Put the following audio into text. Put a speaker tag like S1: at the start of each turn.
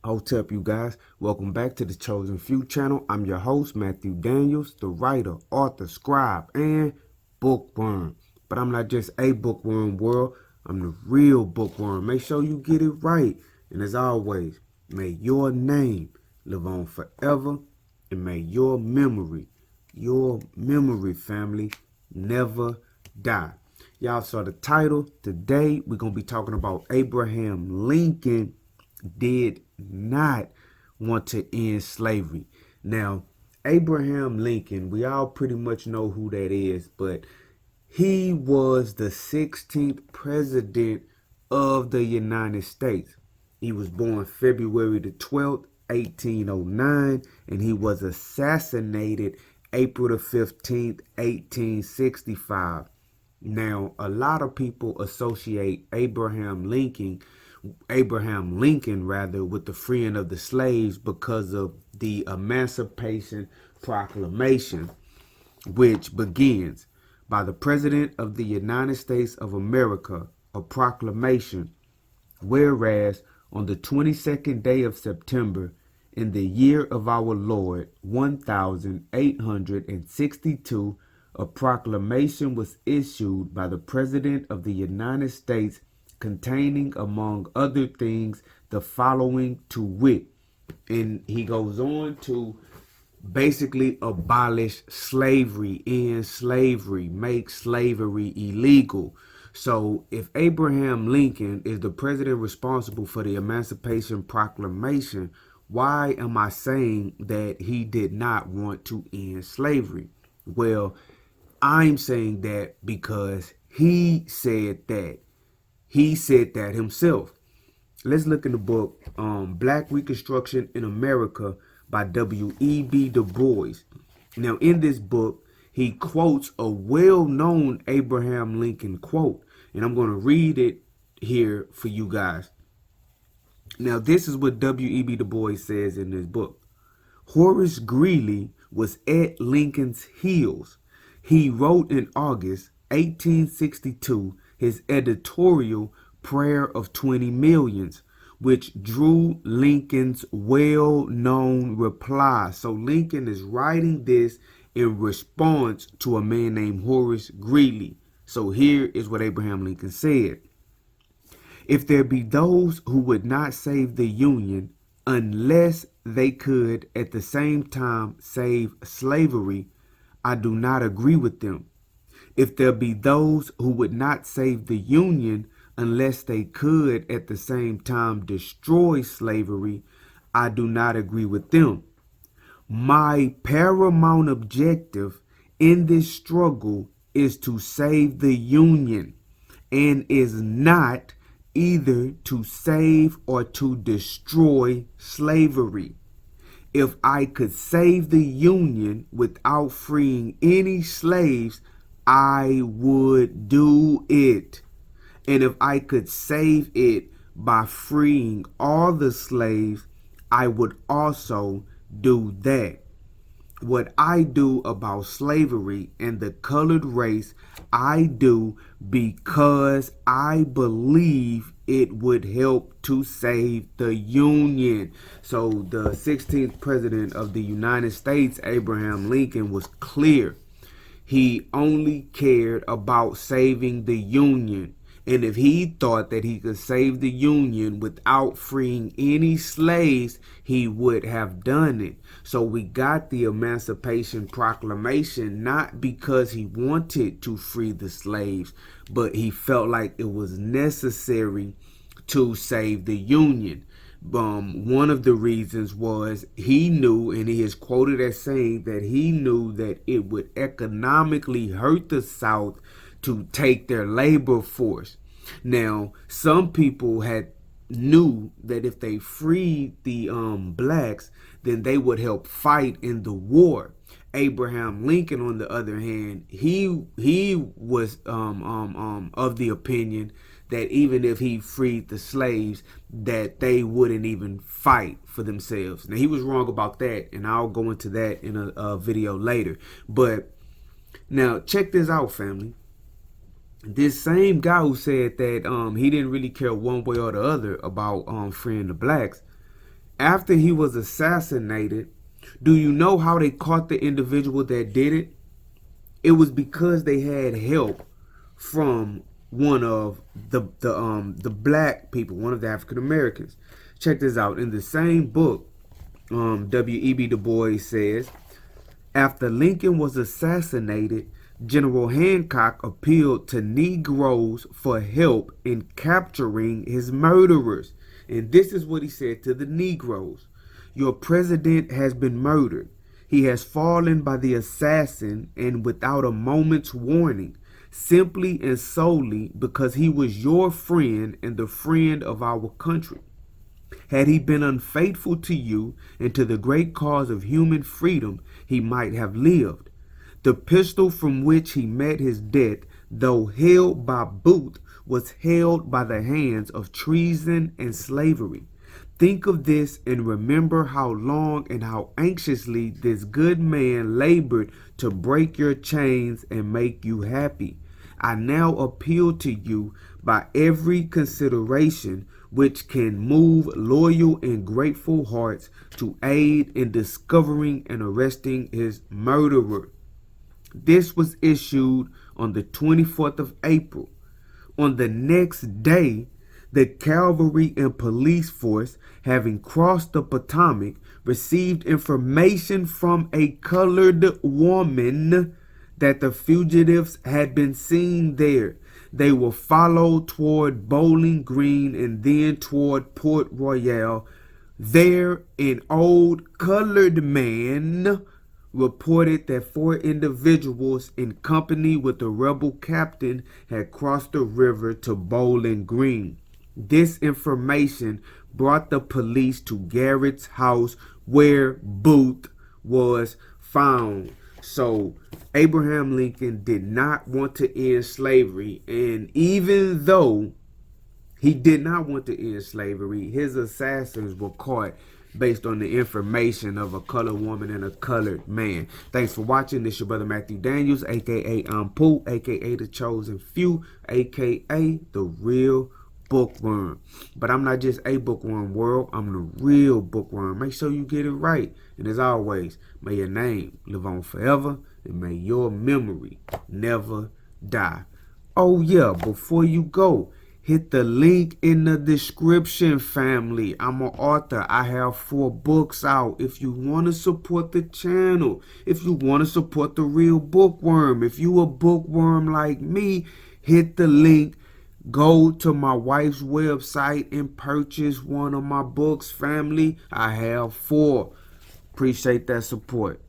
S1: Hotep, you guys. Welcome back to the Chosen Few channel. I'm your host, Matthew Daniels, the writer, author, scribe, and bookworm. But I'm not just a bookworm, world. I'm the real bookworm. Make sure you get it right. And as always, may your name live on forever. And may your memory, family, never die. Y'all saw the title. Today, we're going to be talking about Abraham Lincoln did not want to end slavery. Now, Abraham Lincoln, we all pretty much know who that is, but he was the 16th president of the United States. He was born February the 12th, 1809, and he was assassinated April the 15th, 1865. Now, a lot of people associate Abraham Lincoln with the freeing of the slaves because of the Emancipation Proclamation, which begins by the President of the United States of America, a proclamation, whereas on the 22nd day of September in the year of our Lord 1862, a proclamation was issued by the President of the United States containing, among other things, the following, to wit. And he goes on to basically abolish slavery, end slavery, make slavery illegal. So if Abraham Lincoln is the president responsible for the Emancipation Proclamation, why am I saying that he did not want to end slavery? Well, I'm saying that because he said that. He said that himself. Let's look in the book, Black Reconstruction in America by W.E.B. Du Bois. Now, in this book, he quotes a well-known Abraham Lincoln quote, and I'm going to read it here for you guys. Now, this is what W.E.B. Du Bois says in this book. Horace Greeley was at Lincoln's heels. He wrote in August 1862 his editorial Prayer of 20 Millions, which drew Lincoln's well-known reply. So Lincoln is writing this in response to a man named Horace Greeley. So here is what Abraham Lincoln said. If there be those who would not save the Union unless they could at the same time save slavery, I do not agree with them. If there be those who would not save the Union unless they could at the same time destroy slavery, I do not agree with them. My paramount objective in this struggle is to save the Union, and is not either to save or to destroy slavery. If I could save the Union without freeing any slaves, I would do it. And if I could save it by freeing all the slaves, I would also do that. What I do about slavery and the colored race, I do because I believe it would help to save the Union. So the 16th president of the United States, Abraham Lincoln, was clear. He only cared about saving the Union. And if he thought that he could save the Union without freeing any slaves, he would have done it. So we got the Emancipation Proclamation not because he wanted to free the slaves, but he felt like it was necessary to save the Union. One of the reasons was he knew, and he is quoted as saying that he knew that it would economically hurt the South to take their labor force. Now, some people knew that if they freed the blacks, then they would help fight in the war. Abraham Lincoln, on the other hand, he was of the opinion that even if he freed the slaves, that they wouldn't even fight for themselves. Now, he was wrong about that, and I'll go into that in a video later. But now, check this out, family. This same guy who said that he didn't really care one way or the other about freeing the blacks, After he was assassinated, do you know how they caught the individual that did it? It was because they had help from one of the black people, one of the African Americans. Check this out. In the same book, W.E.B. Du Bois says, after Lincoln was assassinated, General Hancock appealed to Negroes for help in capturing his murderers. And this is what he said to the Negroes. Your president has been murdered. He has fallen by the assassin and without a moment's warning, simply and solely because he was your friend and the friend of our country. Had he been unfaithful to you and to the great cause of human freedom, he might have lived. The pistol from which he met his death, though held by Booth, was held by the hands of treason and slavery. Think of this and remember how long and how anxiously this good man labored to break your chains and make you happy. I now appeal to you by every consideration which can move loyal and grateful hearts to aid in discovering and arresting his murderer. This was issued on the 24th of April. On the next day, the cavalry and police force, having crossed the Potomac, received information from a colored woman that the fugitives had been seen there. They were followed toward Bowling Green and then toward Port Royal. There, an old colored man reported that 4 individuals in company with the rebel captain had crossed the river to Bowling Green. This information brought the police to Garrett's house where Booth was found. So Abraham Lincoln did not want to end slavery, and even though he did not want to end slavery, his assassins were caught based on the information of a colored woman and a colored man. Thanks for watching. This is your brother Matthew Daniels, aka Pooh, aka The Chosen Few, aka The Real Bookworm. But I'm not just a bookworm, world. I'm the real bookworm. Make sure you get it right. And as always, may your name live on forever, and may your memory never die. Oh yeah, before you go, hit the link in the description, family. I'm an author. I have 4 books out. If you want to support the channel, if you want to support The Real Bookworm, if you a bookworm like me, hit the link. Go to my wife's website and purchase one of my books, family. I have 4. Appreciate that support.